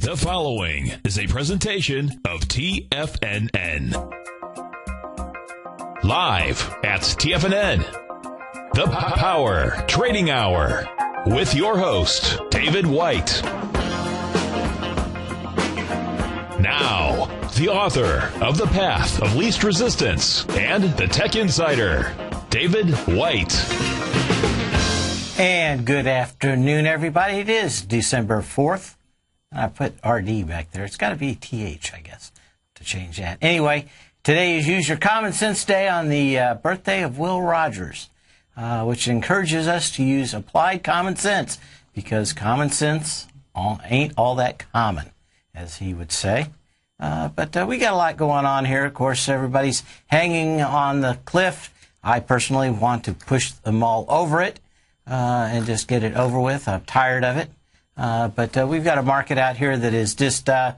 The following is a presentation of TFNN. Live at TFNN, the Power Trading Hour, with your host, David White. Now, the author of The Path of Least Resistance and The Tech Insider, David White. And good afternoon, everybody. It is December 4th. I put RD back there. It's got to be TH, I guess, to change that. Anyway, today is Use Your Common Sense Day on the birthday of Will Rogers, which encourages us to use applied common sense, because common sense ain't all that common, as he would say. But we got a lot going on here. Of course, everybody's hanging on the cliff. I personally want to push them all over it and just get it over with. I'm tired of it. But we've got a market out here that is just, how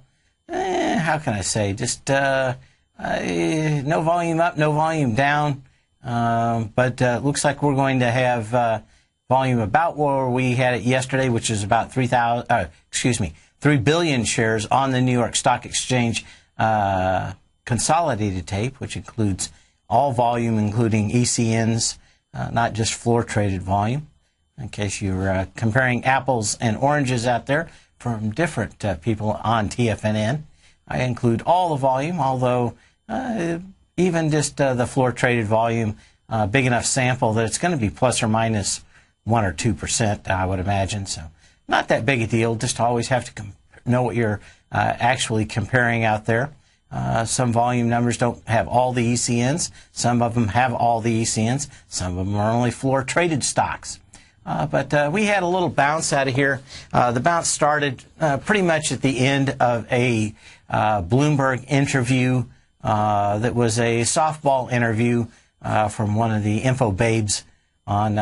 can I say, just no volume up, no volume down. But looks like we're going to have volume about where we had it yesterday, which is about 3 billion shares on the New York Stock Exchange consolidated tape, which includes all volume, including ECNs, not just floor-traded volume. In case you're comparing apples and oranges out there from different people on TFNN. I include all the volume, although even just the floor-traded volume, big enough sample that it's going to be plus or minus 1 or 2%, I would imagine. So not that big a deal. Just always have to know what you're actually comparing out there. Some volume numbers don't have all the ECNs. Some of them have all the ECNs. Some of them are only floor-traded stocks. But we had a little bounce out of here. The bounce started pretty much at the end of a Bloomberg interview that was a softball interview from one of the info babes on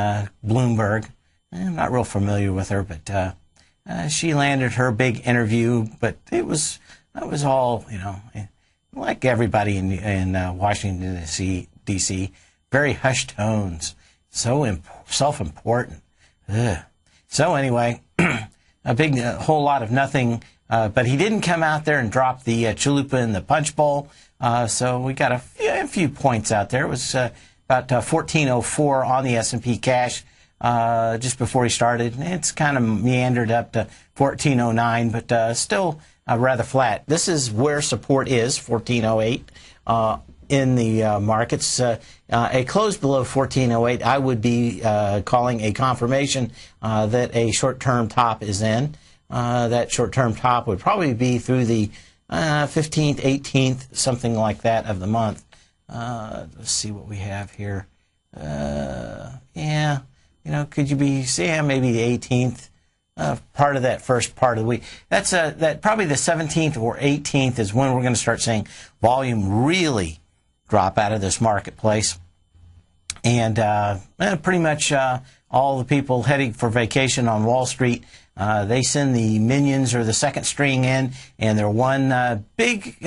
Bloomberg. I'm not real familiar with her, but she landed her big interview. But that was all, like everybody in Washington, D.C., very hushed tones, so self-important. Ugh. So anyway, a whole lot of nothing, but he didn't come out there and drop the chalupa in the punch bowl, so we got a few points out there. It was about 1404 on the S&P cash just before he started. It's kind of meandered up to 1409, but still rather flat. This is where support is, 1408. In the markets, a close below 1408, I would be calling a confirmation that a short-term top is in. That short-term top would probably be through the 15th, 18th, something like that of the month. Let's see what we have here. Could you be saying maybe the 18th? Part of that first part of the week. That's that probably the 17th or 18th is when we're going to start seeing volume really drop out of this marketplace. And pretty much all the people heading for vacation on Wall Street, they send the minions or the second string in, and their one big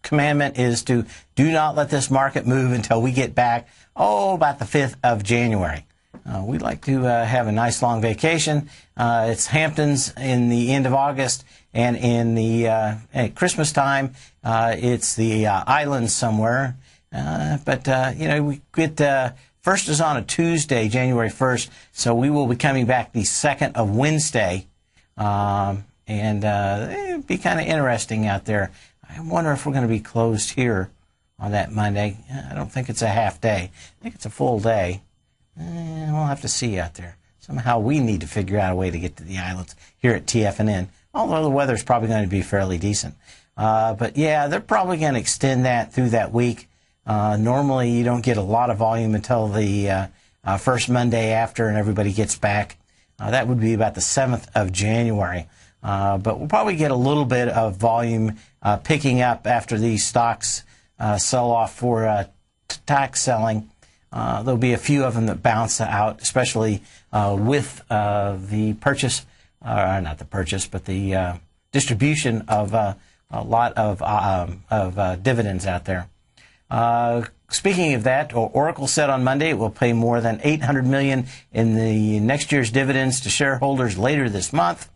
commandment is to do not let this market move until we get back, about the 5th of January. We'd like to have a nice long vacation. It's Hamptons in the end of August, and in the at Christmas time, it's the islands somewhere. We get first is on a Tuesday, January 1st, so we will be coming back the 2nd of Wednesday, and it'd be kind of interesting out there. I wonder if we're going to be closed here on that Monday. I don't think it's a half day. I think it's a full day. We'll have to see out there. Somehow we need to figure out a way to get to the islands here at TFNN, although the weather's probably going to be fairly decent. But yeah, they're probably going to extend that through that week. Normally you don't get a lot of volume until the first Monday after and everybody gets back. That would be about the 7th of January. But we'll probably get a little bit of volume picking up after these stocks sell off for tax selling. There'll be a few of them that bounce out, especially with the purchase, not the purchase, but the distribution of a lot of dividends out there. Speaking of that, Oracle said on Monday it will pay more than $800 million in the next year's dividends to shareholders later this month.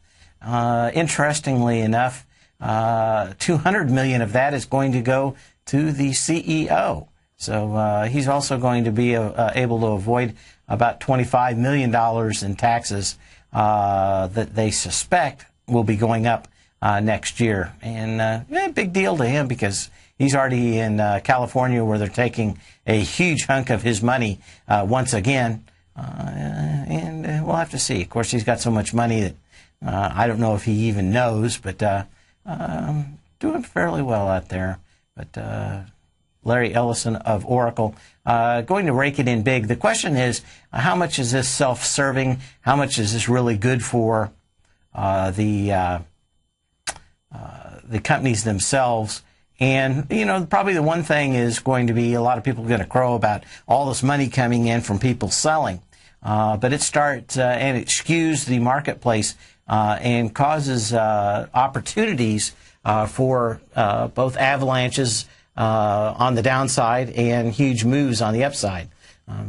Interestingly enough, $200 million of that is going to go to the CEO. So he's also going to be able to avoid about $25 million in taxes that they suspect will be going up next year. And big deal to him because he's already in California where they're taking a huge hunk of his money once again. And we'll have to see. Of course, he's got so much money that I don't know if he even knows, but doing fairly well out there. But Larry Ellison of Oracle going to rake it in big. The question is, how much is this self-serving? How much is this really good for the companies themselves? And, probably the one thing is going to be a lot of people are going to crow about all this money coming in from people selling. But it starts and it skews the marketplace and causes opportunities for both avalanches on the downside and huge moves on the upside.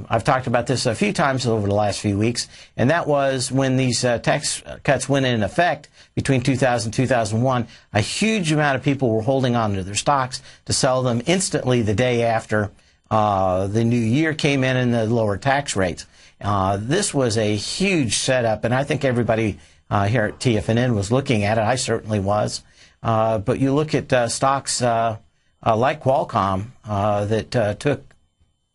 I've talked about this a few times over the last few weeks, and that was when these tax cuts went in effect between 2000 and 2001, a huge amount of people were holding on to their stocks to sell them instantly the day after the new year came in and the lower tax rates. This was a huge setup, and I think everybody here at TFNN was looking at it. I certainly was. But you look at stocks like Qualcomm that took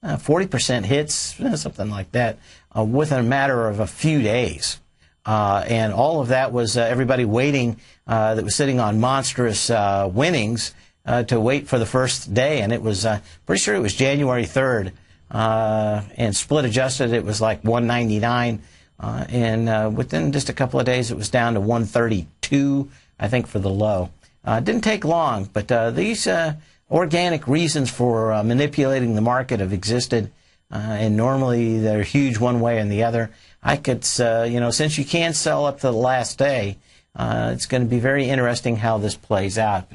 40% hits, something like that, within a matter of a few days. And all of that was everybody waiting that was sitting on monstrous winnings to wait for the first day. And it was pretty sure it was January 3rd. And split adjusted, it was like 199. And within just a couple of days, it was down to 132, I think, for the low. It didn't take long, but these organic reasons for manipulating the market have existed, and normally they're huge one way and the other. I could, since you can sell up to the last day, it's going to be very interesting how this plays out.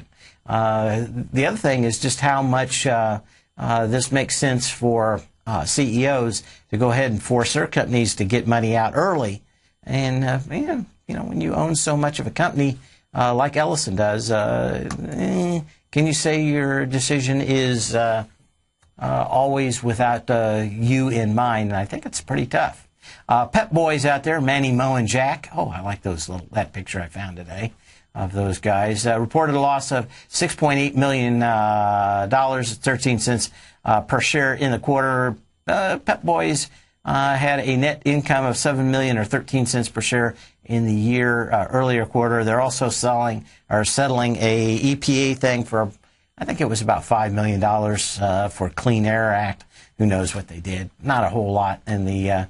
The other thing is just how much this makes sense for CEOs to go ahead and force their companies to get money out early. And, when you own so much of a company like Ellison does, can you say your decision is always without you in mind? And I think it's pretty tough. Pep Boys out there, Manny, Mo, and Jack. Oh, I like that picture I found today of those guys. Reported a loss of $6.8 million, 13 cents per share in the quarter. Pep Boys had a net income of $7 million or 13 cents per share in the year earlier quarter. They're also settling a EPA thing for, I think it was about $5 million for Clean Air Act. Who knows what they did? Not a whole lot in the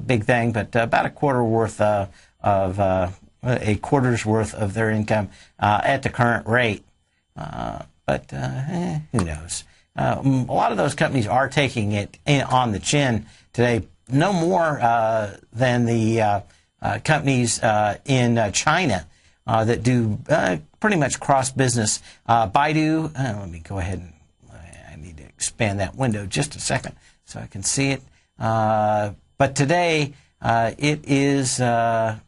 big thing, but about a quarter's worth of their income at the current rate. But who knows? A lot of those companies are taking it on the chin today. No more than the companies in China that do pretty much cross business. Baidu, let me go ahead and I need to expand that window just a second so I can see it. But today it is, some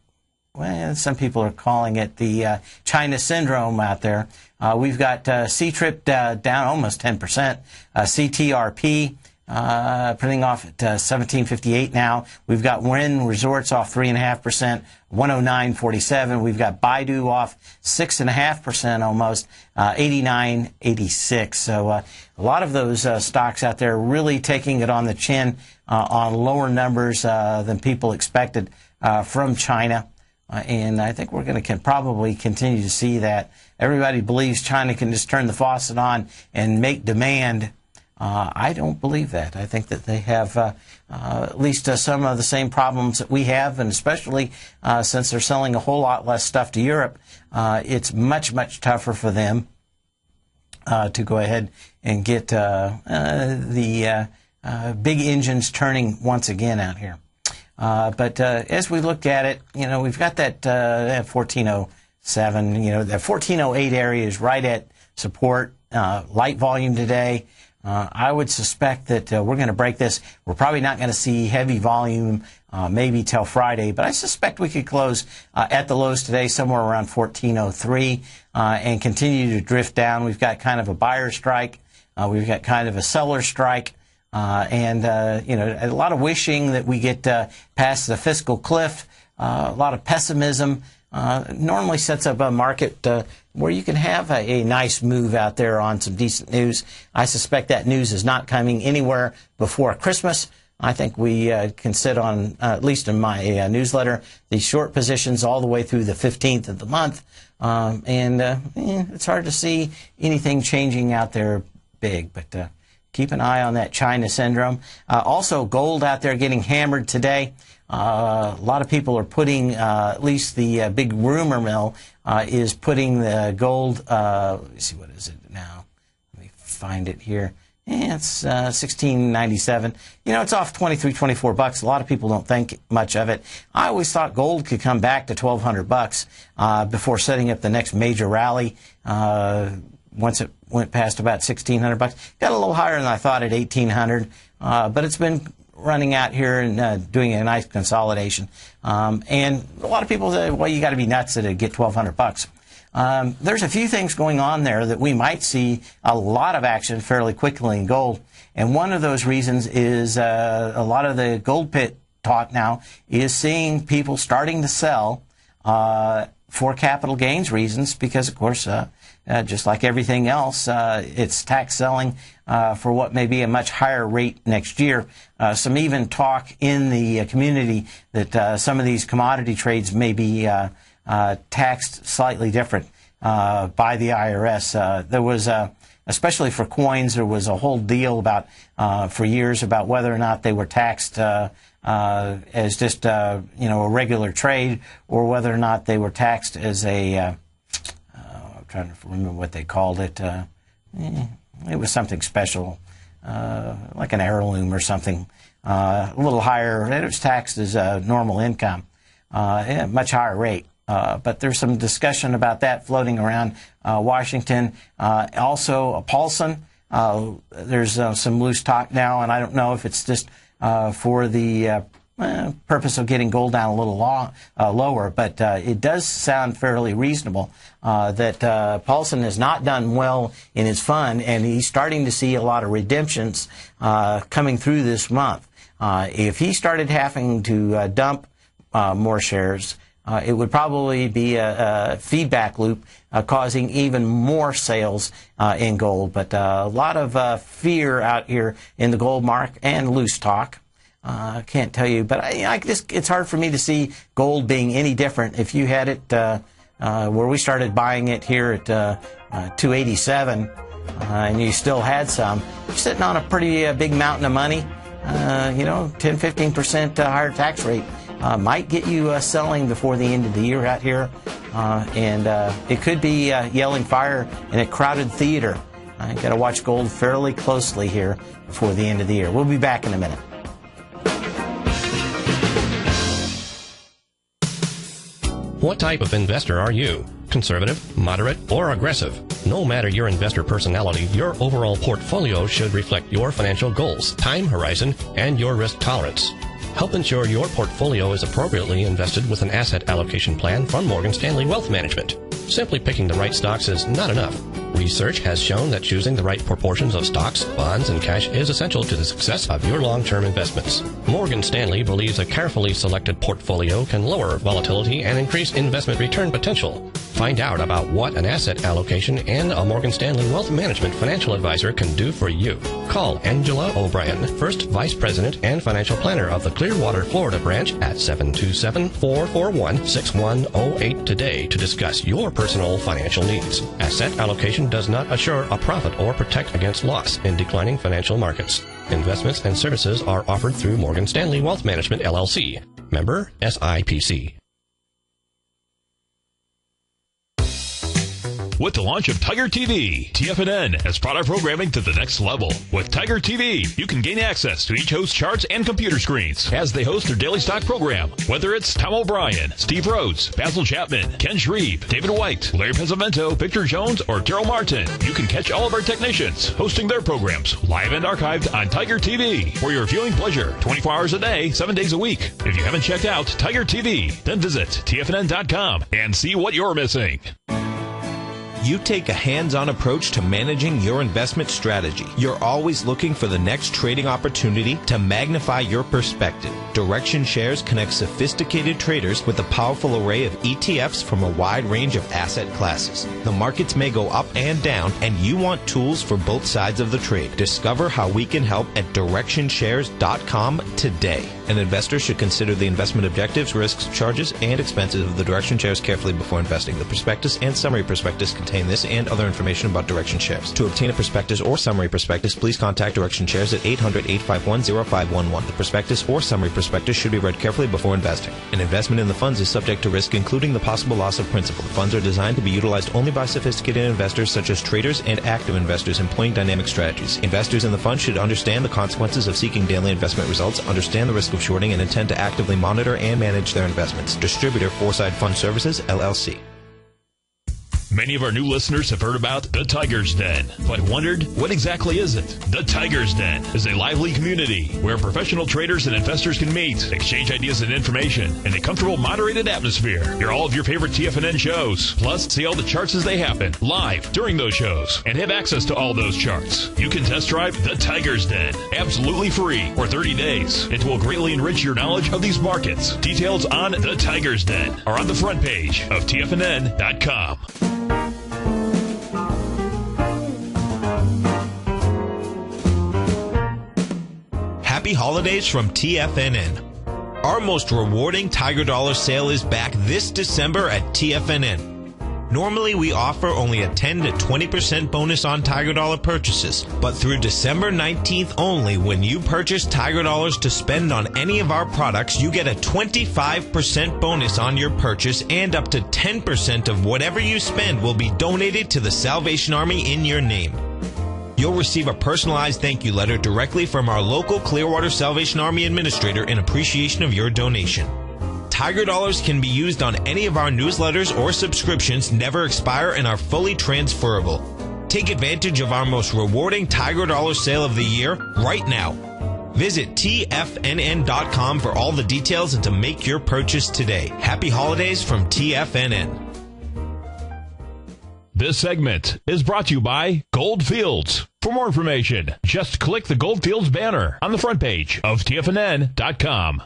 people are calling it the China syndrome out there. We've got C-Trip down almost 10%. CTRP printing off at 1758 now. We've got Wynn Resorts off 3.5%, 109.47. We've got Baidu off 6.5% almost, 89.86. So a lot of those stocks out there really taking it on the chin on lower numbers than people expected from China. And I think we're going to probably continue to see that. Everybody believes China can just turn the faucet on and make demand. I don't believe that. I think that they have at least some of the same problems that we have, and especially since they're selling a whole lot less stuff to Europe, it's much, much tougher for them to go ahead and get the big engines turning once again out here. But as we look at it, we've got that 1407, that 1408 area is right at support, light volume today. I would suspect that we're going to break this. We're probably not going to see heavy volume maybe till Friday, but I suspect we could close at the lows today somewhere around 1403 and continue to drift down. We've got kind of a buyer strike. We've got kind of a seller strike. And a lot of wishing that we get past the fiscal cliff. A lot of pessimism normally sets up a market where you can have a nice move out there on some decent news. I suspect that news is not coming anywhere before Christmas. I think we can sit on, at least in my newsletter, the short positions all the way through the 15th of the month. It's hard to see anything changing out there big, but keep an eye on that China syndrome. Also, gold out there getting hammered today. A lot of people are putting, at least the big rumor mill is putting the gold, let me see, what is it now? Let me find it here. It's 1697. It's off 23, 24 bucks. A lot of people don't think much of it. I always thought gold could come back to 1,200 bucks before setting up the next major rally. Once it went past about 1,600 bucks, got a little higher than I thought at 1,800. But it's been running out here and doing a nice consolidation. And a lot of people say, well, you got to be nuts to get 1,200 bucks. There's a few things going on there that we might see a lot of action fairly quickly in gold. And one of those reasons is a lot of the gold pit talk now is seeing people starting to sell for capital gains reasons because, of course, just like everything else, it's tax selling for what may be a much higher rate next year. Some even talk in the community that some of these commodity trades may be taxed slightly different by the IRS. There was, especially for coins, there was a whole deal about for years about whether or not they were taxed as just a regular trade, or whether or not they were taxed as a I'm trying to remember what they called it. It was something special, like an heirloom or something, a little higher. It was taxed as a normal income, much higher rate. But there's some discussion about that floating around Washington. Also, Paulson, there's some loose talk now, and I don't know if it's just for the purpose of getting gold down a little lower, but it does sound fairly reasonable that Paulson has not done well in his fund, and he's starting to see a lot of redemptions coming through this month. If he started having to dump more shares, it would probably be a feedback loop causing even more sales in gold. But a lot of fear out here in the gold market and loose talk. I can't tell you, but it's hard for me to see gold being any different. If you had it where we started buying it here at 287 and you still had some, you're sitting on a pretty big mountain of money. 10-15% higher tax rate. Might get you selling before the end of the year out here, and it could be yelling fire in a crowded theater. I got to watch gold fairly closely here before the end of the year. We'll be back in a minute. What type of investor are you? Conservative, moderate, or aggressive? No matter your investor personality, your overall portfolio should reflect your financial goals, time horizon, and your risk tolerance. Help ensure your portfolio is appropriately invested with an asset allocation plan from Morgan Stanley Wealth Management. Simply picking the right stocks is not enough. Research has shown that choosing the right proportions of stocks, bonds, and cash is essential to the success of your long-term investments. Morgan Stanley believes a carefully selected portfolio can lower volatility and increase investment return potential. Find out about what an asset allocation and a Morgan Stanley Wealth Management financial advisor can do for you. Call Angela O'Brien, First Vice President and Financial Planner of the Clearwater, Florida branch at 727-441-6108 today to discuss your personal financial needs. Asset allocation does not assure a profit or protect against loss in declining financial markets. Investments and services are offered through Morgan Stanley Wealth Management, LLC. Member SIPC. with the launch of Tiger TV. TFNN has brought our programming to the next level. With Tiger TV, you can gain access to each host's charts and computer screens as they host their daily stock program. Whether it's Tom O'Brien, Steve Rhodes, Basil Chapman, Ken Shreve, David White, Larry Pesavento, Victor Jones, or Daryl Martin, you can catch all of our technicians hosting their programs live and archived on Tiger TV for your viewing pleasure 24 hours a day, 7 days a week. If you haven't checked out Tiger TV, then visit TFNN.com and see what you're missing. You take a hands-on approach to managing your investment strategy. You're always looking for the next trading opportunity to magnify your perspective. Direction Shares connects sophisticated traders with a powerful array of ETFs from a wide range of asset classes. The markets may go up and down, and you want tools for both sides of the trade. Discover how we can help at DirectionShares.com today. An investor should consider the investment objectives, risks, charges, and expenses of the Direction Shares carefully before investing. The prospectus and summary prospectus contain this and other information about Direction Shares. To obtain a prospectus or summary prospectus, please contact Direction Shares at 800-851-0511. The prospectus or summary prospectus should be read carefully before investing. An investment in the funds is subject to risk, including the possible loss of principal. The funds are designed to be utilized only by sophisticated investors such as traders and active investors employing dynamic strategies. Investors in the fund should understand the consequences of seeking daily investment results, understand the risk of shorting, and intend to actively monitor and manage their investments. Distributor Foreside Fund Services, LLC. Many of our new listeners have heard about the Tiger's Den, but wondered, what exactly is it? The Tiger's Den is a lively community where professional traders and investors can meet, exchange ideas and information in a comfortable, moderated atmosphere. Hear all of your favorite TFNN shows, plus see all the charts as they happen live during those shows, and have access to all those charts. You can test drive the Tiger's Den absolutely free for 30 days. It will greatly enrich your knowledge of these markets. Details on the Tiger's Den are on the front page of TFNN.com. Happy holidays from TFNN. Our most rewarding Tiger Dollar sale is back this December at TFNN. Normally, we offer only a 10 to 20% bonus on Tiger Dollar purchases, but through December 19th only, when you purchase Tiger Dollars to spend on any of our products, you get a 25% bonus on your purchase, and up to 10% of whatever you spend will be donated to the Salvation Army in your name. You'll receive a personalized thank you letter directly from our local Clearwater Salvation Army administrator in appreciation of your donation. Tiger Dollars can be used on any of our newsletters or subscriptions, never expire, and are fully transferable. Take advantage of our most rewarding Tiger Dollar sale of the year right now. Visit TFNN.com for all the details and to make your purchase today. Happy holidays from TFNN. This segment is brought to you by Goldfields. For more information, just click the Goldfields banner on the front page of TFNN.com.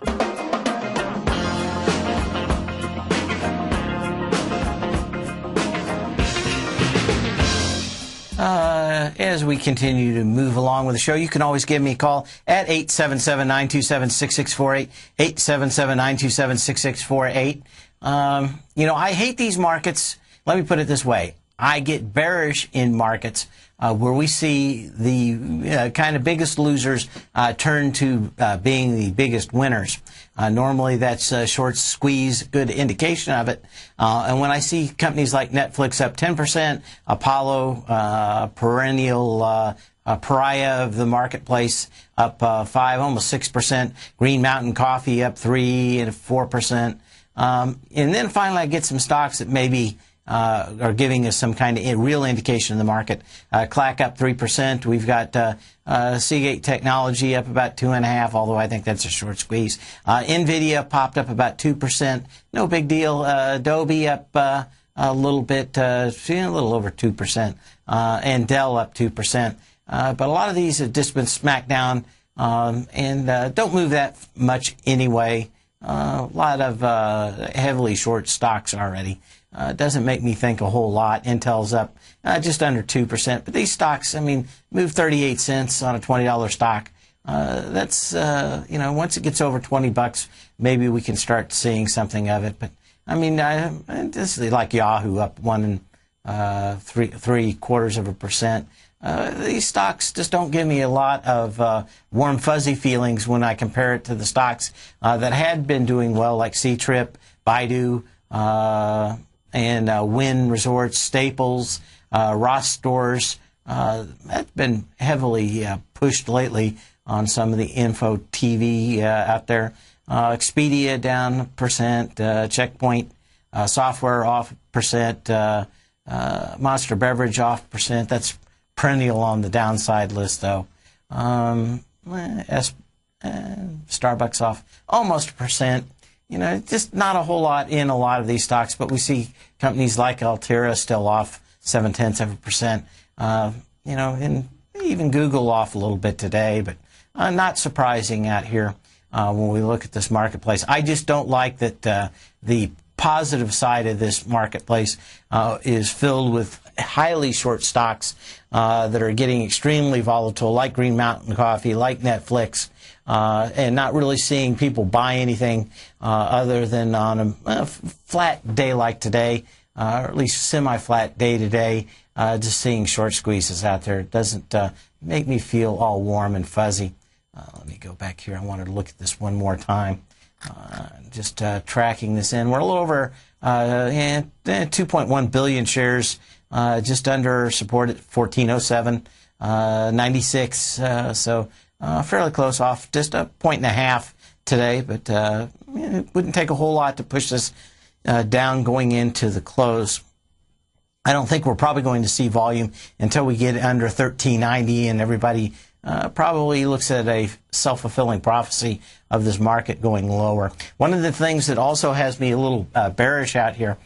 As we continue to move along with the show, you can always give me a call at 877-927-6648, 877-927-6648. I hate these markets. Let me put it this way. I get bearish in markets where we see the kind of biggest losers turn to being the biggest winners. Normally that's a short squeeze, good indication of it. And when I see companies like Netflix up 10%, Apollo, perennial pariah of the marketplace, up 5, almost 6%, Green Mountain Coffee up 3 and 4%. And then finally I get some stocks that maybe are giving us some kind of real indication in the market. Clack up 3%. We've got Seagate Technology up about 2.5%, although I think that's a short squeeze. NVIDIA popped up about 2%. No big deal. Adobe up a little bit, a little over 2%. And Dell up 2%. But a lot of these have just been smacked down and don't move that much anyway. A lot of heavily short stocks already. Doesn't make me think a whole lot. Intel's up just under 2%. But these stocks, move 38 cents on a $20 stock. That's, once it gets over $20, maybe we can start seeing something of it. But, this is like Yahoo up 1 3/4%. These stocks just don't give me a lot of warm, fuzzy feelings when I compare it to the stocks that had been doing well, like Ctrip, Baidu, and Wynn Resorts, Staples, Ross Stores. That's been heavily pushed lately on some of the info TV out there. Expedia down 1%, Checkpoint Software off 1%, Monster Beverage off 1%. That's perennial on the downside list, though. Starbucks off almost 1%. Just not a whole lot in a lot of these stocks, but we see companies like Altera still off 0.7%. And even Google off a little bit today, but not surprising out here when we look at this marketplace. I just don't like that the positive side of this marketplace is filled with highly short stocks that are getting extremely volatile, like Green Mountain Coffee, like Netflix, and not really seeing people buy anything other than on a flat day like today, or at least semi-flat day today. Just seeing short squeezes out there doesn't make me feel all warm and fuzzy. Let me go back here. I wanted to look at this one more time. Just tracking this in. We're a little over 2.1 billion shares, just under support at 1407, 96. So fairly close off, just a 1.5 today, but it wouldn't take a whole lot to push this down going into the close. I don't think we're probably going to see volume until we get under 1390, and everybody probably looks at a self-fulfilling prophecy of this market going lower. One of the things that also has me a little bearish out here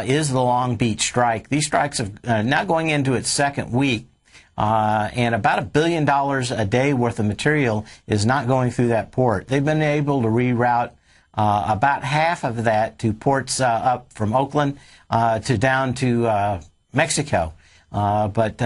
is the Long Beach strike. These strikes are now going into its second week, and about $1 billion a day worth of material is not going through that port. They've been able to reroute about half of that to ports up from Oakland to down to Mexico. But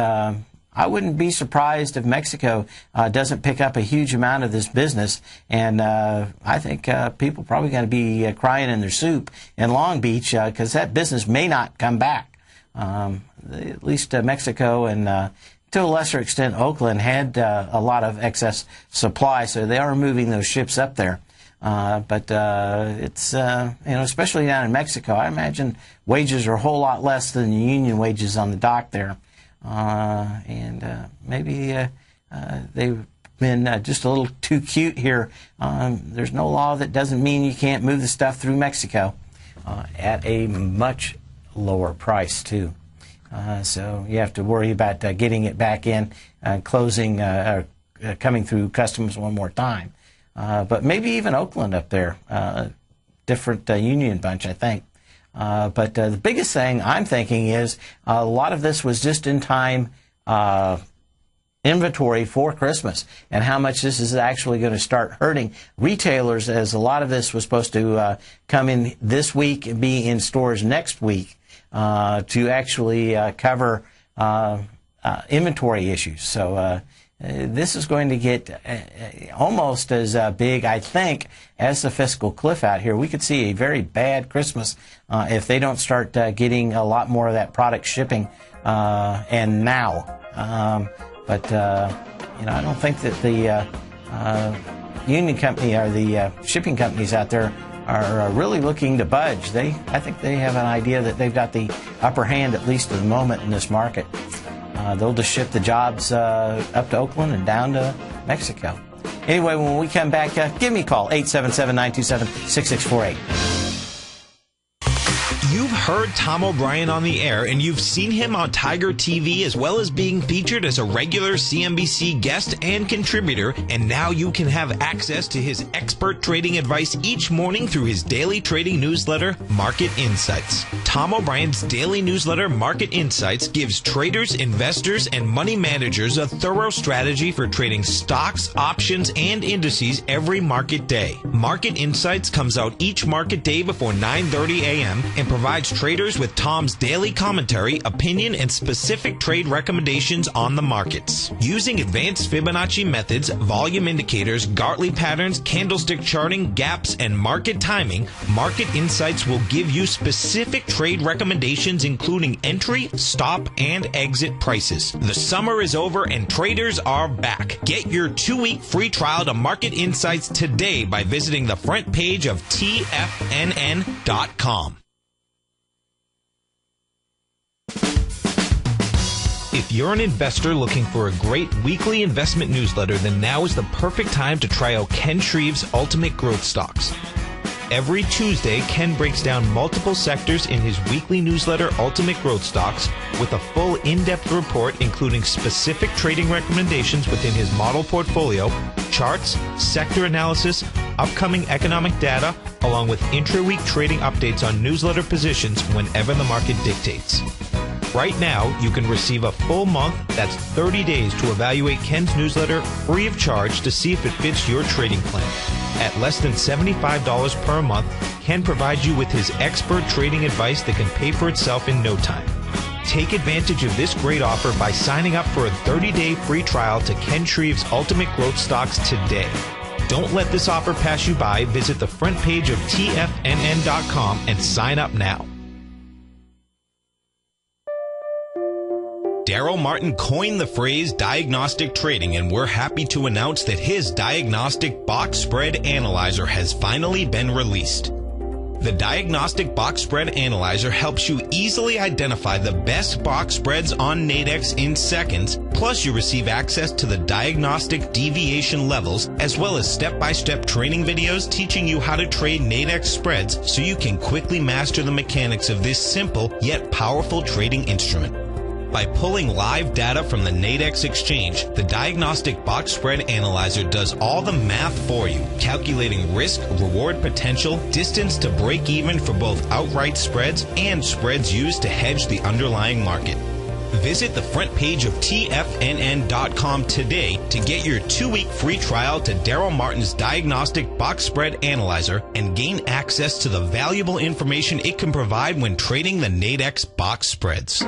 I wouldn't be surprised if Mexico doesn't pick up a huge amount of this business. And I think people probably going to be crying in their soup in Long Beach because that business may not come back. At least Mexico and to a lesser extent Oakland had a lot of excess supply, so they are moving those ships up there. But it's, especially down in Mexico, I imagine wages are a whole lot less than the union wages on the dock there. Maybe they've been just a little too cute here. There's no law that doesn't mean you can't move the stuff through Mexico at a much lower price, too. So you have to worry about getting it back in, closing, coming through customs one more time. But maybe even Oakland up there, different union bunch, I think. But the biggest thing I'm thinking is a lot of this was just-in-time inventory for Christmas, and how much this is actually going to start hurting retailers, as a lot of this was supposed to come in this week and be in stores next week to actually cover inventory issues. So this is going to get almost as big, I think, as the fiscal cliff out here. We could see a very bad Christmas if they don't start getting a lot more of that product shipping and now. But I don't think that the union company or the shipping companies out there are really looking to budge. I think they have an idea that they've got the upper hand, at least at the moment, in this market. They'll just ship the jobs up to Oakland and down to Mexico. Anyway, when we come back, give me a call, 877-927-6648. You've heard Tom O'Brien on the air, and you've seen him on Tiger TV, as well as being featured as a regular CNBC guest and contributor, and now you can have access to his expert trading advice each morning through his daily trading newsletter, Market Insights. Tom O'Brien's daily newsletter, Market Insights, gives traders, investors, and money managers a thorough strategy for trading stocks, options, and indices every market day. Market Insights comes out each market day before 9:30 a.m. and provides traders with Tom's daily commentary, opinion, and specific trade recommendations on the markets. Using advanced Fibonacci methods, volume indicators, Gartley patterns, candlestick charting, gaps, and market timing, Market Insights will give you specific trade recommendations including entry, stop, and exit prices. The summer is over and traders are back. Get your 2-week free trial to Market Insights today by visiting the front page of TFNN.com. If you're an investor looking for a great weekly investment newsletter, then now is the perfect time to try out Ken Shreve's Ultimate Growth Stocks. Every Tuesday, Ken breaks down multiple sectors in his weekly newsletter, Ultimate Growth Stocks, with a full in-depth report including specific trading recommendations within his model portfolio, charts, sector analysis, upcoming economic data, along with intra-week trading updates on newsletter positions whenever the market dictates. Right now, you can receive a full month, that's 30 days, to evaluate Ken's newsletter free of charge to see if it fits your trading plan. At less than $75 per month, Ken provides you with his expert trading advice that can pay for itself in no time. Take advantage of this great offer by signing up for a 30-day free trial to Ken Shreve's Ultimate Growth Stocks today. Don't let this offer pass you by. Visit the front page of TFNN.com and sign up now. Daryl Martin coined the phrase diagnostic trading, and we're happy to announce that his Diagnostic Box Spread Analyzer has finally been released. The Diagnostic Box Spread Analyzer helps you easily identify the best box spreads on Nadex in seconds, plus you receive access to the diagnostic deviation levels, as well as step-by-step training videos teaching you how to trade Nadex spreads so you can quickly master the mechanics of this simple yet powerful trading instrument. By pulling live data from the Nadex exchange, the Diagnostic Box Spread Analyzer does all the math for you, calculating risk, reward potential, distance to break even for both outright spreads and spreads used to hedge the underlying market. Visit the front page of TFNN.com today to get your 2-week free trial to Daryl Martin's Diagnostic Box Spread Analyzer and gain access to the valuable information it can provide when trading the Nadex box spreads.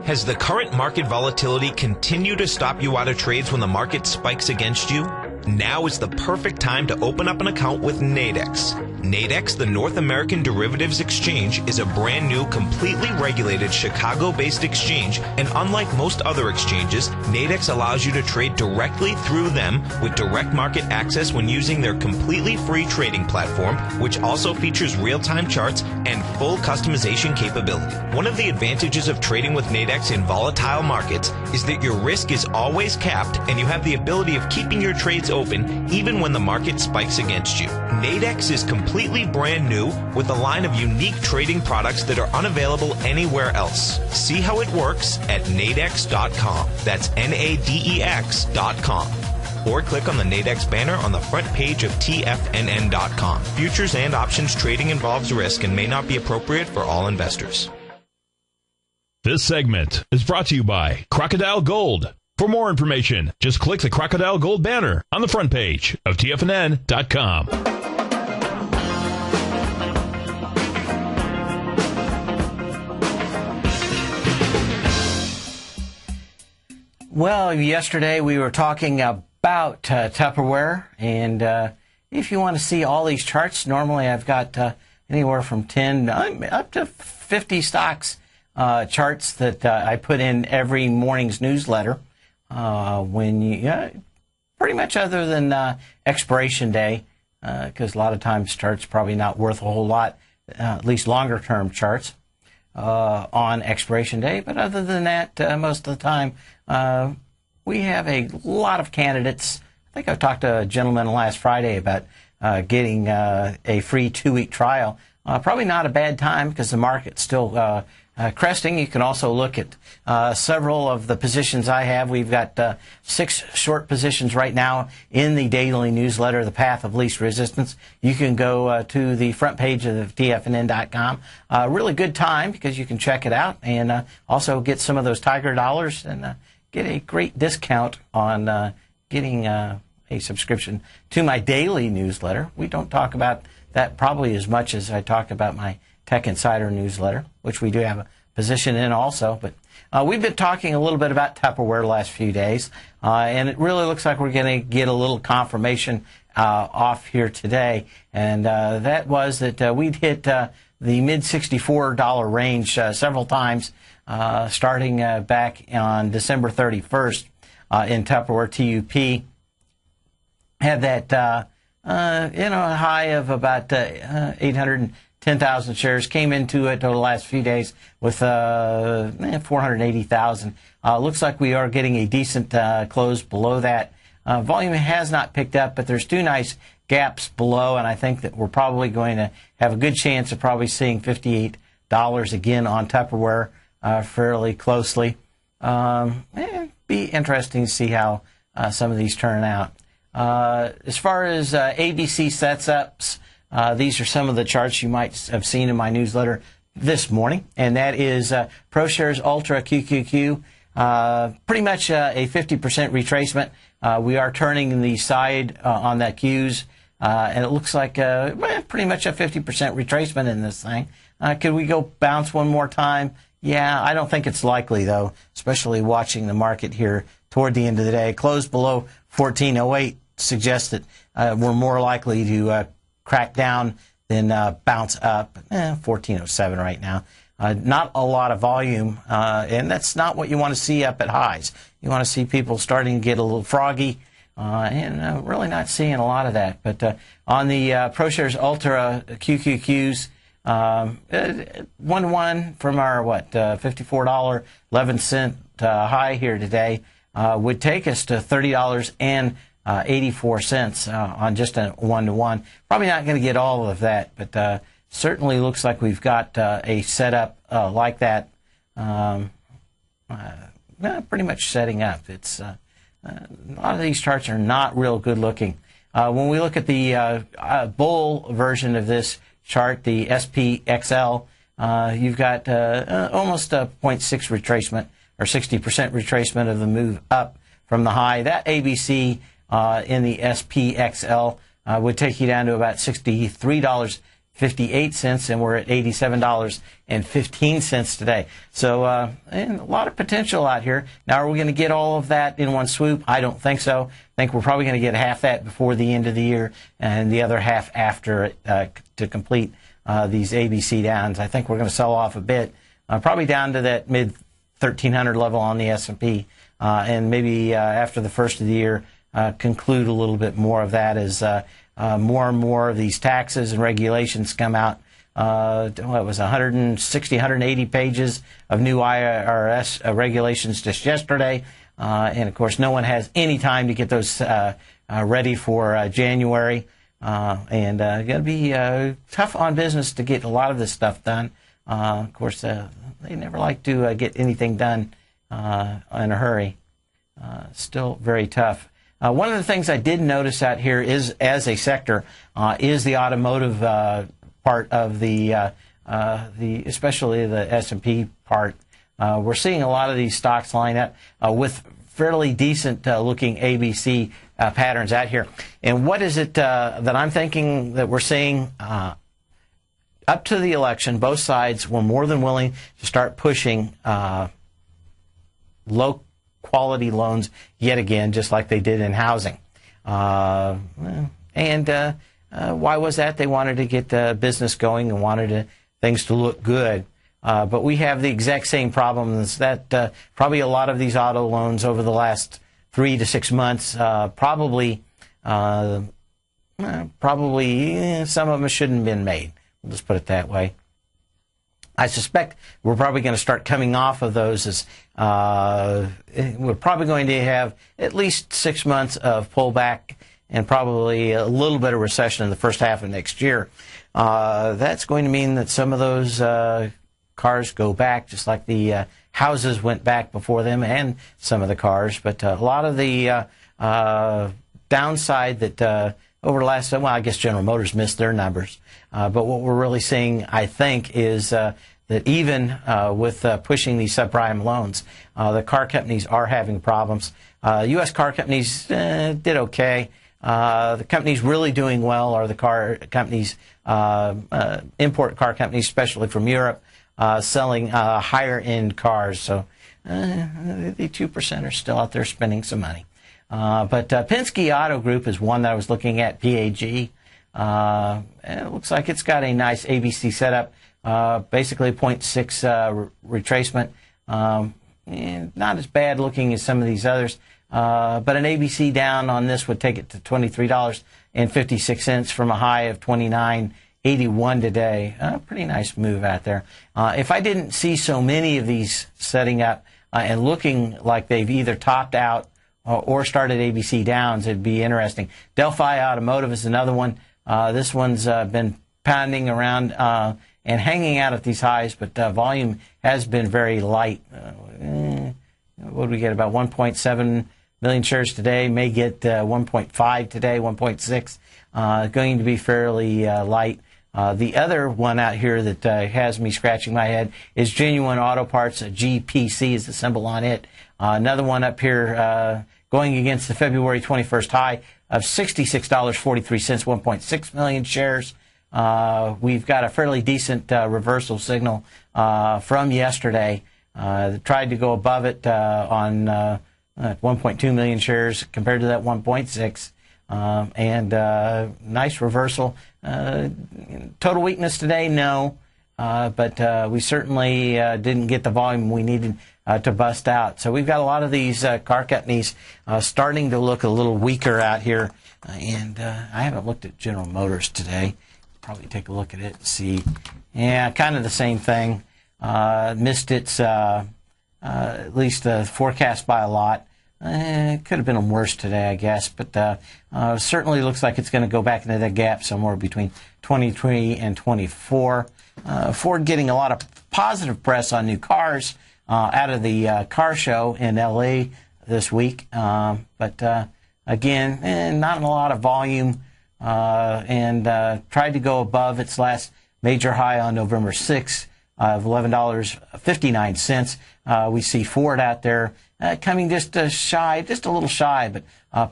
Has the current market volatility continued to stop you out of trades when the market spikes against you? Now is the perfect time to open up an account with Nadex. Nadex, the North American Derivatives Exchange, is a brand new, completely regulated Chicago-based exchange, and unlike most other exchanges, Nadex allows you to trade directly through them with direct market access when using their completely free trading platform, which also features real-time charts and full customization capability. One of the advantages of trading with Nadex in volatile markets is that your risk is always capped and you have the ability of keeping your trades open even when the market spikes against you. Nadex is completely brand new with a line of unique trading products that are unavailable anywhere else. See how it works at nadex.com. That's NADEX.com. Or click on the Nadex banner on the front page of TFNN.com. Futures and options trading involves risk and may not be appropriate for all investors. This segment is brought to you by Crocodile Gold. For more information, just click the Crocodile Gold banner on the front page of TFNN.com. Well, yesterday we were talking about Tupperware, and if you want to see all these charts, normally I've got anywhere from 10 up to 50 stocks charts that I put in every morning's newsletter. When you, pretty much other than expiration day, because a lot of times charts probably not worth a whole lot, at least longer term charts on expiration day. But other than that, most of the time we have a lot of candidates. I think I talked to a gentleman last Friday about getting a free 2-week trial. Probably not a bad time because the market's still cresting. You can also look at several of the positions I have. We've got 6 short positions right now in the daily newsletter, The Path of Least Resistance. You can go to the front page of TFNN.com. Really good time because you can check it out and also get some of those Tiger dollars and get a great discount on getting a subscription to my daily newsletter. We don't talk about that probably as much as I talked about my Tech Insider newsletter, which we do have a position in also. But we've been talking a little bit about Tupperware the last few days, and it really looks like we're going to get a little confirmation off here today. And that was that we'd hit the mid-$64 range several times, starting back on December 31st in Tupperware. TUP had that a high of about $810 10,000 shares. Came into it over the last few days with 480,000. Looks like we are getting a decent close below that. Volume has not picked up, but there's two nice gaps below, and I think that we're probably going to have a good chance of probably seeing $58 again on Tupperware fairly closely. Be interesting to see how some of these turn out. As far as ABC setups, these are some of the charts you might have seen in my newsletter this morning, and that is ProShares Ultra QQQ, pretty much a 50% retracement. We are turning the side on that Qs, and it looks like pretty much a 50% retracement in this thing. Could we go bounce one more time? Yeah, I don't think it's likely, though, especially watching the market here toward the end of the day. Closed below 1408 suggests that we're more likely to crack down than bounce up. 1407 right now. Not a lot of volume, and that's not what you want to see up at highs. You want to see people starting to get a little froggy, and really not seeing a lot of that. But on the ProShares Ultra QQQs, 1-1 from our $54.11 high here today would take us to $30.84 on just a 1-to-1. Probably not going to get all of that, but certainly looks like we've got a setup like that. Pretty much setting up. It's a lot of these charts are not real good looking. When we look at the bull version of this chart, the SPXL, you've got almost a 0.6 retracement or 60% retracement of the move up from the high. That ABC in the SPXL would take you down to about $63.58, and we're at $87.15 today. So and a lot of potential out here. Now, are we going to get all of that in one swoop? I don't think so. I think we're probably going to get half that before the end of the year and the other half after it to complete these ABC downs. I think we're going to sell off a bit, probably down to that mid 1300 level on the S&P, and maybe after the first of the year conclude a little bit more of that as more and more of these taxes and regulations come out. It was 160, 180 pages of new IRS regulations just yesterday. And, of course, no one has any time to get those ready for January. And going to be tough on business to get a lot of this stuff done. Of course, they never like to get anything done in a hurry. Still very tough. One of the things I did notice out here is, as a sector, is the automotive part of the especially the S&P part. We're seeing a lot of these stocks line up with fairly decent looking ABC patterns out here. And what is it that I'm thinking that we're seeing? Up to the election, both sides were more than willing to start pushing low quality loans yet again, just like they did in housing. Why was that? They wanted to get business going and wanted things to look good. But we have the exact same problems that probably a lot of these auto loans over the last 3 to 6 months, probably some of them shouldn't have been made. We'll just put it that way. I suspect we're probably going to start coming off of those as we're probably going to have at least 6 months of pullback and probably a little bit of recession in the first half of next year. That's going to mean that some of those cars go back, just like the houses went back before them, and some of the cars. But a lot of the downside that over the last, well, I guess General Motors missed their numbers. But what we're really seeing, I think, is that even with pushing these subprime loans, the car companies are having problems. U.S. car companies did okay. The companies really doing well are the car companies, import car companies, especially from Europe, selling higher-end cars. So the 2% are still out there spending some money. But Penske Auto Group is one that I was looking at, PAG. It looks like it's got a nice ABC setup, basically 0.6 retracement. Not as bad looking as some of these others, but an ABC down on this would take it to $23.56 from a high of $29.80 81 today. Pretty nice move out there. If I didn't see so many of these setting up and looking like they've either topped out or started ABC downs, it'd be interesting. Delphi Automotive is another one. This one's been pounding around and hanging out at these highs, but volume has been very light. What do we get? About 1.7 million shares today. May get 1.5 today, 1.6. Going to be fairly light. The other one out here that has me scratching my head is Genuine Auto Parts. GPC is the symbol on it. Another one up here going against the February 21st high of $66.43, 1.6 million shares. We've got a fairly decent reversal signal from yesterday. Tried to go above it on 1.2 million shares compared to that 1.6. And nice reversal. Total weakness today, no. But we certainly didn't get the volume we needed to bust out. So we've got a lot of these car companies starting to look a little weaker out here. And I haven't looked at General Motors today. Probably take a look at it and see. Yeah, kind of the same thing. Missed its at least forecast by a lot. It could have been worse today, I guess, but certainly looks like it's going to go back into that gap somewhere between 23 and 24. Ford getting a lot of positive press on new cars out of the car show in L.A. this week, but again, not a lot of volume, and tried to go above its last major high on November 6th of $11.59. We see Ford out there coming just a little shy, but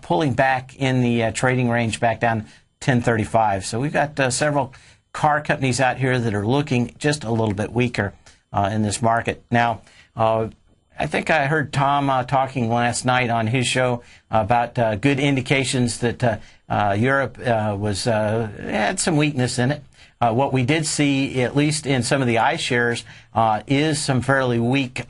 pulling back in the trading range back down 1035. So we've got several car companies out here that are looking just a little bit weaker in this market. Now, I think I heard Tom talking last night on his show about good indications that Europe had some weakness in it. What we did see, at least in some of the iShares, is some fairly weak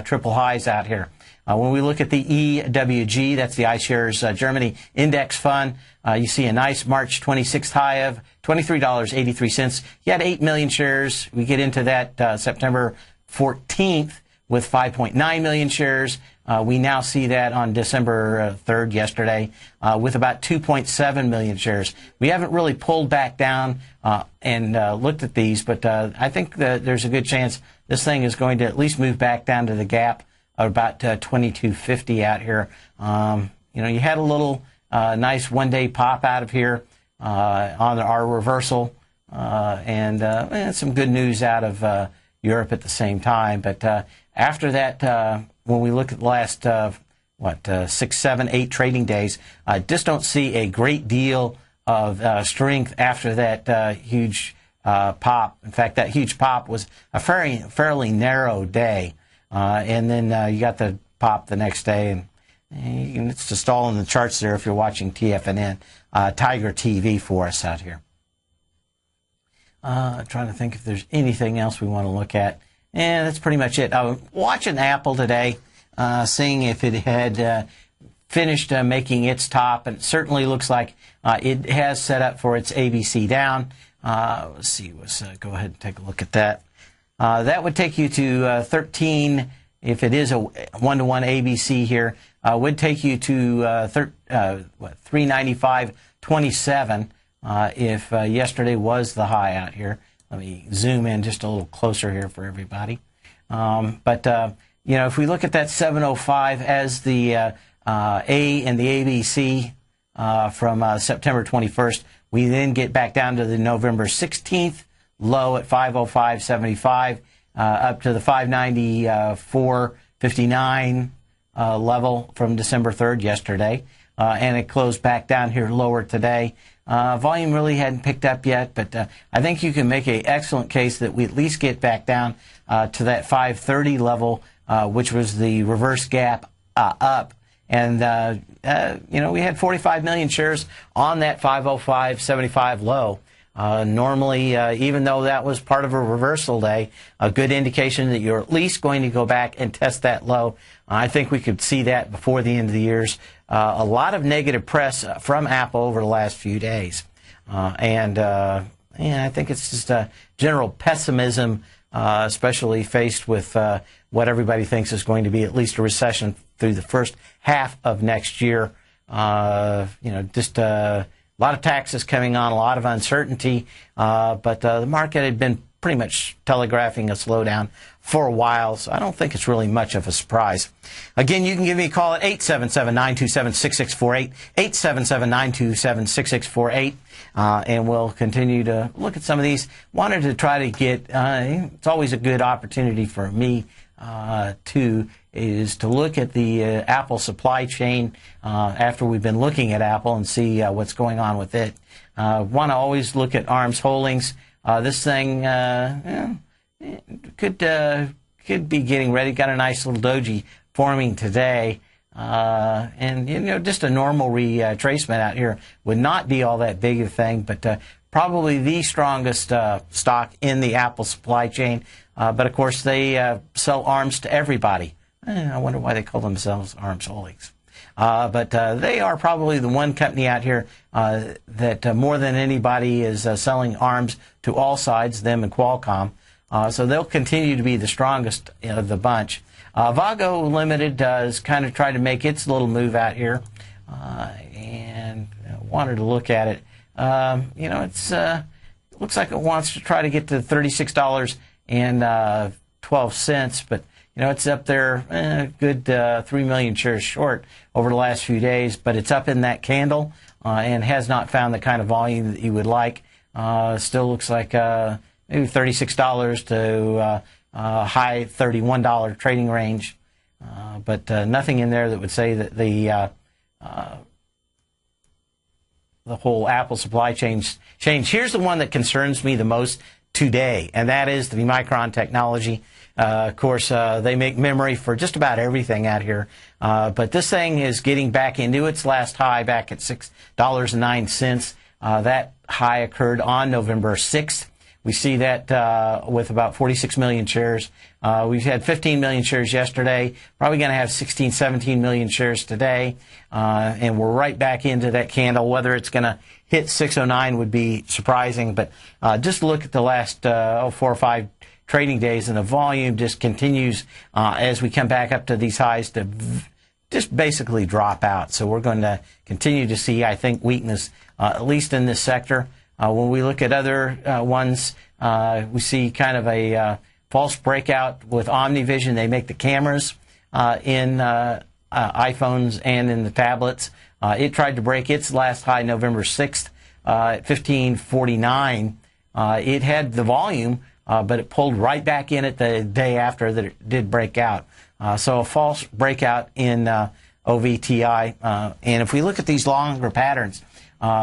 triple highs out here. When we look at the EWG, that's the iShares Germany Index Fund, you see a nice March 26th high of $23.83. You had 8 million shares. We get into that September 14th with 5.9 million shares. We now see that on December 3rd, yesterday, with about 2.7 million shares. We haven't really pulled back down and looked at these, but I think that there's a good chance this thing is going to at least move back down to the gap of about 2250 out here. You had a little nice one-day pop out of here on our reversal, and some good news out of Europe at the same time. But after that, when we look at the last 6, 7, 8 trading days, just don't see a great deal of strength after that huge pop. In fact, that huge pop was a fairly narrow day. And then you got the pop the next day, and it's just all in the charts there if you're watching TFNN, Tiger TV for us out here. Trying to think if there's anything else we want to look at. And that's pretty much it. Watching Apple today, seeing if it had finished making its top, and it certainly looks like it has set up for its ABC down. Let's see. Let's go ahead and take a look at that. That would take you to 13, if it is a 1-to-1 ABC here, would take you to 395.27 if yesterday was the high out here. Let me zoom in just a little closer here for everybody. If we look at that 705 as the A and the ABC from September 21st, we then get back down to the November 16th low at 505.75, up to the 594.59 level from December 3rd yesterday, and it closed back down here lower today. Volume really hadn't picked up yet, but I think you can make an excellent case that we at least get back down to that 530 level, which was the reverse gap up. And, we had 45 million shares on that 505.75 low. Normally, even though that was part of a reversal day, a good indication that you're at least going to go back and test that low. I think we could see that before the end of the years. A lot of negative press from Apple over the last few days. And I think it's just a general pessimism, especially faced with what everybody thinks is going to be at least a recession through the first half of next year. Just a lot of taxes coming on, a lot of uncertainty, but the market had been pretty much telegraphing a slowdown for a while, so I don't think it's really much of a surprise. Again, you can give me a call at 877-927-6648, 877-927-6648, and we'll continue to look at some of these. Wanted to try to get, it's always a good opportunity for me to look at the Apple supply chain after we've been looking at Apple and see what's going on with it. Want to always look at ARMS Holdings. This thing could be getting ready. Got a nice little doji forming today. And, just a normal retracement out here would not be all that big a thing, but probably the strongest stock in the Apple supply chain. But, of course, they sell ARMS to everybody. I wonder why they call themselves ARMS Holdings. But they are probably the one company out here that more than anybody is selling ARMS to all sides, them and Qualcomm. So they'll continue to be the strongest of the bunch. Vago Limited does kind of try to make its little move out here, and wanted to look at it. It's looks like it wants to try to get to $36.12, but it's up there, good 3 million shares short over the last few days, but it's up in that candle and has not found the kind of volume that you would like. Still looks like maybe $36 to high $31 trading range, but nothing in there that would say that the whole Apple supply chain change. Here's the one that concerns me the most today, and that is the Micron Technology. Of course, they make memory for just about everything out here. But this thing is getting back into its last high back at $6.09. That high occurred on November 6th. We see that with about 46 million shares. We've had 15 million shares yesterday. Probably going to have 16, 17 million shares today. And we're right back into that candle. Whether it's going to hit 609 would be surprising. But just look at the last 4 or 5 trading days, and the volume just continues as we come back up to these highs to just basically drop out. So we're going to continue to see, I think, weakness, at least in this sector. When we look at other ones, we see kind of a false breakout with OmniVision. They make the cameras in iPhones and in the tablets. It tried to break its last high November 6th at 1549. It had the volume, but it pulled right back in it the day after that it did break out. So a false breakout in OVTI. And if we look at these longer patterns,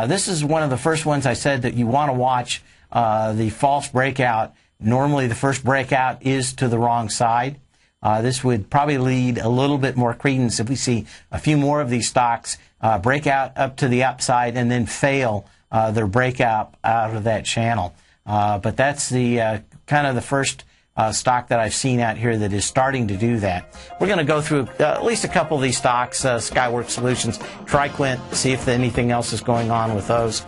this is one of the first ones I said that you want to watch the false breakout. Normally the first breakout is to the wrong side. This would probably lead a little bit more credence if we see a few more of these stocks break out up to the upside and then fail their breakout out of that channel. But that's the kind of the first stock that I've seen out here that is starting to do that. We're going to go through at least a couple of these stocks, Skyworks Solutions, TriQuint, see if anything else is going on with those.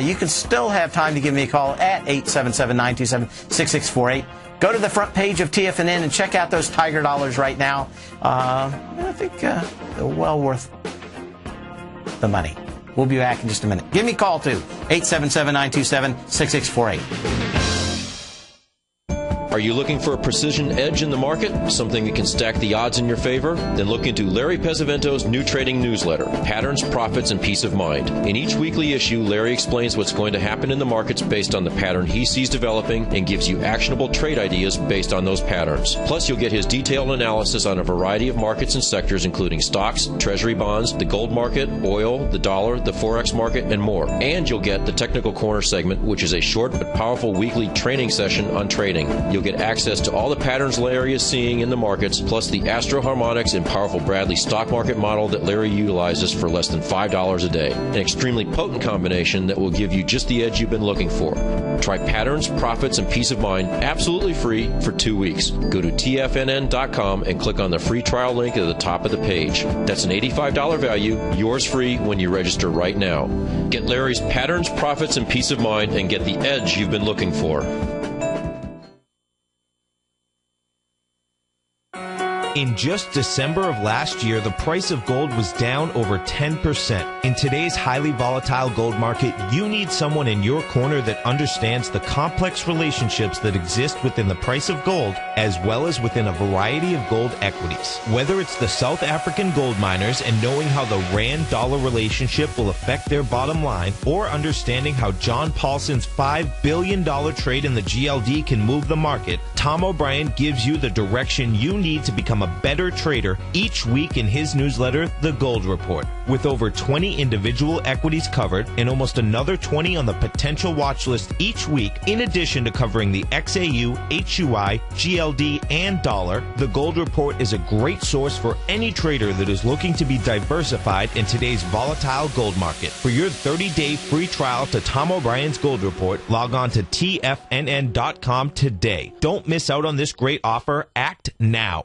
You can still have time to give me a call at 877-927-6648. Go to the front page of TFNN and check out those Tiger Dollars right now. I think they're well worth the money. We'll be back in just a minute. Give me a call, too, 877-927-6648. Are you looking for a precision edge in the market? Something that can stack the odds in your favor? Then look into Larry Pesavento's new trading newsletter, Patterns, Profits, and Peace of Mind. In each weekly issue, Larry explains what's going to happen in the markets based on the pattern he sees developing and gives you actionable trade ideas based on those patterns. Plus, you'll get his detailed analysis on a variety of markets and sectors, including stocks, treasury bonds, the gold market, oil, the dollar, the Forex market, and more. And you'll get the Technical Corner segment, which is a short but powerful weekly training session on trading. You'll get access to all the patterns Larry is seeing in the markets, plus the Astro Harmonics and powerful Bradley stock market model that Larry utilizes for less than $5 a day. An extremely potent combination that will give you just the edge you've been looking for. Try patterns, profits, and peace of mind absolutely free for 2 weeks. Go to tfnn.com and click on the free trial link at the top of the page. That's an $85 value, yours free when you register right now. Get Larry's patterns, profits, and peace of mind and get the edge you've been looking for. In just December of last year, the price of gold was down over 10%. In today's highly volatile gold market, you need someone in your corner that understands the complex relationships that exist within the price of gold, as well as within a variety of gold equities. Whether it's the South African gold miners and knowing how the rand-dollar relationship will affect their bottom line, or understanding how John Paulson's $5 billion trade in the GLD can move the market, Tom O'Brien gives you the direction you need to become a better trader each week in his newsletter, The Gold Report. With over 20 individual equities covered and almost another 20 on the potential watch list each week, in addition to covering the XAU, HUI, GLD, and dollar, The Gold Report is a great source for any trader that is looking to be diversified in today's volatile gold market. For your 30-day free trial to Tom O'Brien's Gold Report, log on to tfnn.com today. Don't miss out on this great offer. Act now.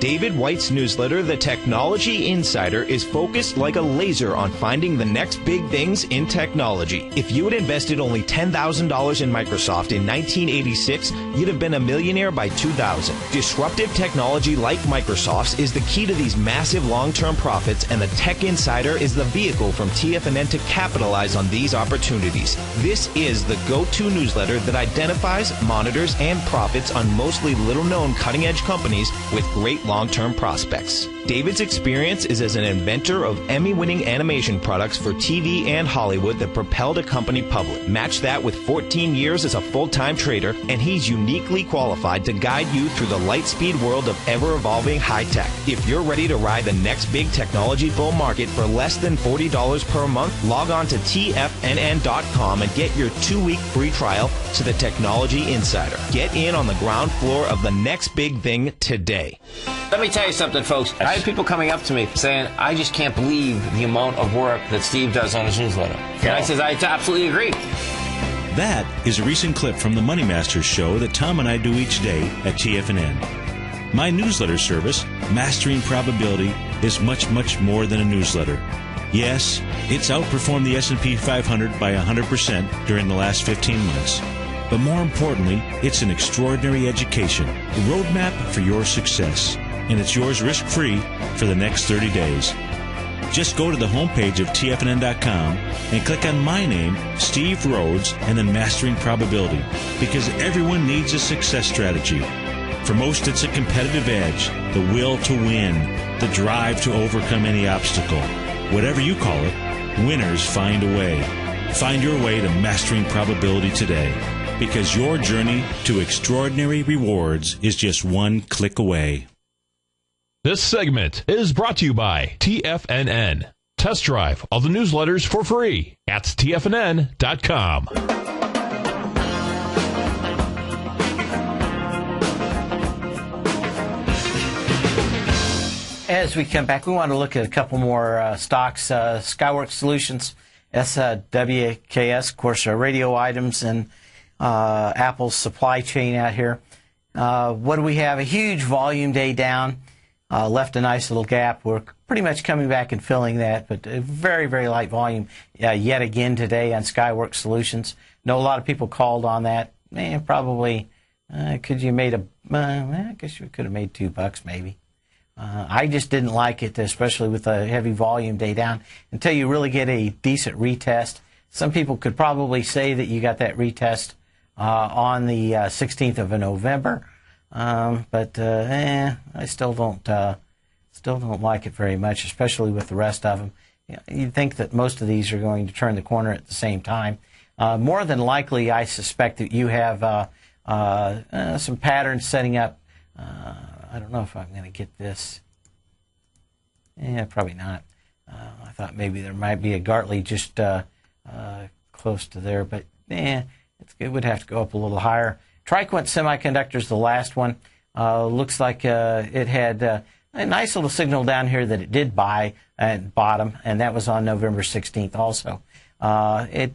David White's newsletter, The Technology Insider, is focused like a laser on finding the next big things in technology. If you had invested only $10,000 in Microsoft in 1986, you'd have been a millionaire by 2000. Disruptive technology like Microsoft's is the key to these massive long-term profits, and the Tech Insider is the vehicle from TFNN to capitalize on these opportunities. This is the go-to newsletter that identifies, monitors, and profits on mostly little-known cutting-edge companies with great long-term prospects. David's experience is as an inventor of Emmy-winning animation products for TV and Hollywood that propelled a company public. Match that with 14 years as a full-time trader, and he's uniquely qualified to guide you through the light-speed world of ever-evolving high-tech. If you're ready to ride the next big technology bull market for less than $40 per month, log on to tfnn.com and get your 2-week free trial to the Technology Insider. Get in on the ground floor of the next big thing today. Let me tell you something, folks. I have people coming up to me saying, I just can't believe the amount of work that Steve does on his newsletter. And I says, I absolutely agree. That is a recent clip from the Money Masters show that Tom and I do each day at TFNN. My newsletter service, Mastering Probability, is much, much more than a newsletter. Yes, it's outperformed the S&P 500 by 100% during the last 15 months. But more importantly, it's an extraordinary education, a roadmap for your success. And it's yours risk-free for the next 30 days. Just go to the homepage of TFNN.com and click on my name, Steve Rhodes, and then Mastering Probability, because everyone needs a success strategy. For most, it's a competitive edge, the will to win, the drive to overcome any obstacle. Whatever you call it, winners find a way. Find your way to Mastering Probability today, because your journey to extraordinary rewards is just one click away. This segment is brought to you by TFNN. Test drive all the newsletters for free at tfnn.com. As we come back, we want to look at a couple more stocks. Skyworks Solutions, SWKS, of course, radio items, and Apple's supply chain out here. What do we have? A huge volume day down. Left a nice little gap. We're pretty much coming back and filling that, but a very, very light volume yet again today on Skyworks Solutions. Know a lot of people called on that. Probably could you made I guess you could have made $2 maybe. I just didn't like it, especially with a heavy volume day down, until you really get a decent retest. Some people could probably say that you got that retest on the 16th of November. But I still don't like it very much, especially with the rest of them. You'd think that most of these are going to turn the corner at the same time. More than likely, I suspect that you have some patterns setting up. I don't know if I'm going to get this. Probably not. I thought maybe there might be a Gartley just close to there, but it would have to go up a little higher. Triquant Semiconductors, the last one, looks like it had a nice little signal down here that it did buy at bottom, and that was on November 16th also. It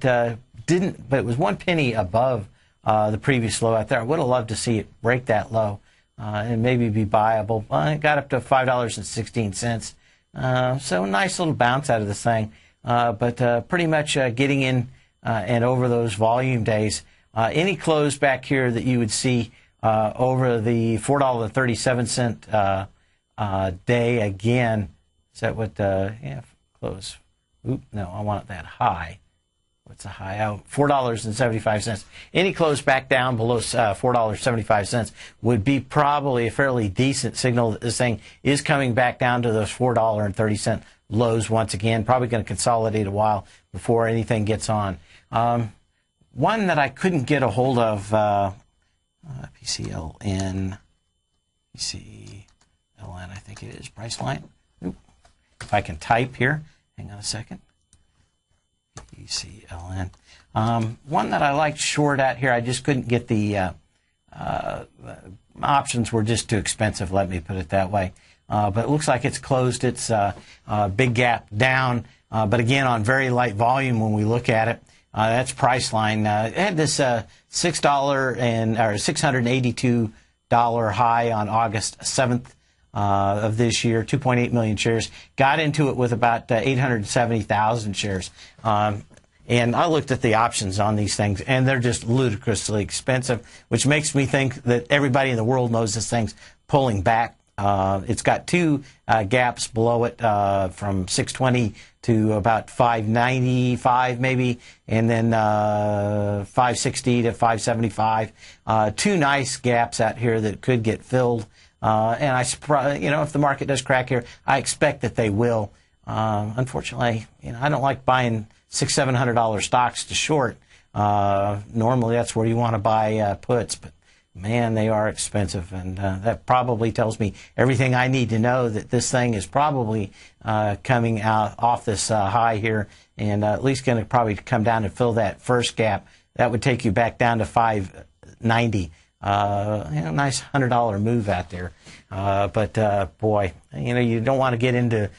didn't, but it was 1 penny above the previous low out there. I would have loved to see it break that low and maybe be buyable. It got up to $5.16. So a nice little bounce out of this thing, but pretty much getting in and over those volume days. Any close back here that you would see over the $4.37 day again. Is that what? Yeah, close. Oop, no, I want that high. What's the high? Oh, $4.75. Any close back down below $4.75 would be probably a fairly decent signal that this thing is coming back down to those $4.30 lows once again. Probably going to consolidate a while before anything gets on. One that I couldn't get a hold of, PCLN, I think it is, Priceline. Oop. If I can type here, hang on a second. PCLN. One that I liked short at here, I just couldn't get the options were just too expensive, let me put it that way. But it looks like it's closed its big gap down, but again on very light volume when we look at it. That's Priceline. It had this $682 high on August 7th of this year, 2.8 million shares. Got into it with about 870,000 shares. And I looked at the options on these things, and they're just ludicrously expensive, which makes me think that everybody in the world knows this thing's pulling back. It's got two gaps below it from 620 to about 595 maybe, and then 560 to 575. Two nice gaps out here that could get filled. And if the market does crack here, I expect that they will. Unfortunately, I don't like buying $600-700 stocks to short. Normally, that's where you want to buy puts, but man, they are expensive, and that probably tells me everything I need to know that this thing is probably coming out off this high here, and at least going to probably come down and fill that first gap. That would take you back down to 590. Nice $100 move out there. But boy, you don't want to get into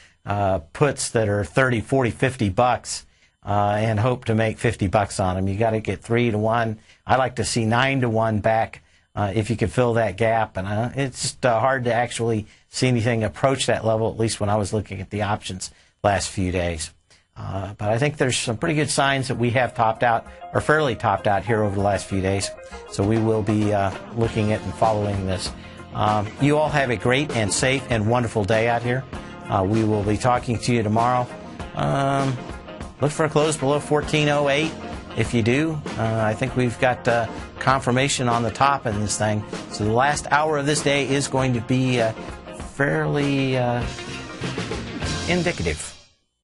puts that are 30, 40, 50 bucks and hope to make 50 bucks on them. You got to get 3 to 1. I like to see 9 to 1 back if you could fill that gap. And it's hard to actually see anything approach that level, at least when I was looking at the options last few days. But I think there's some pretty good signs that we have topped out, or fairly topped out here over the last few days. So we will be looking at and following this. You all have a great and safe and wonderful day out here. We will be talking to you tomorrow. Look for a close below 1408. If you do, I think we've got confirmation on the top in this thing. So the last hour of this day is going to be fairly indicative.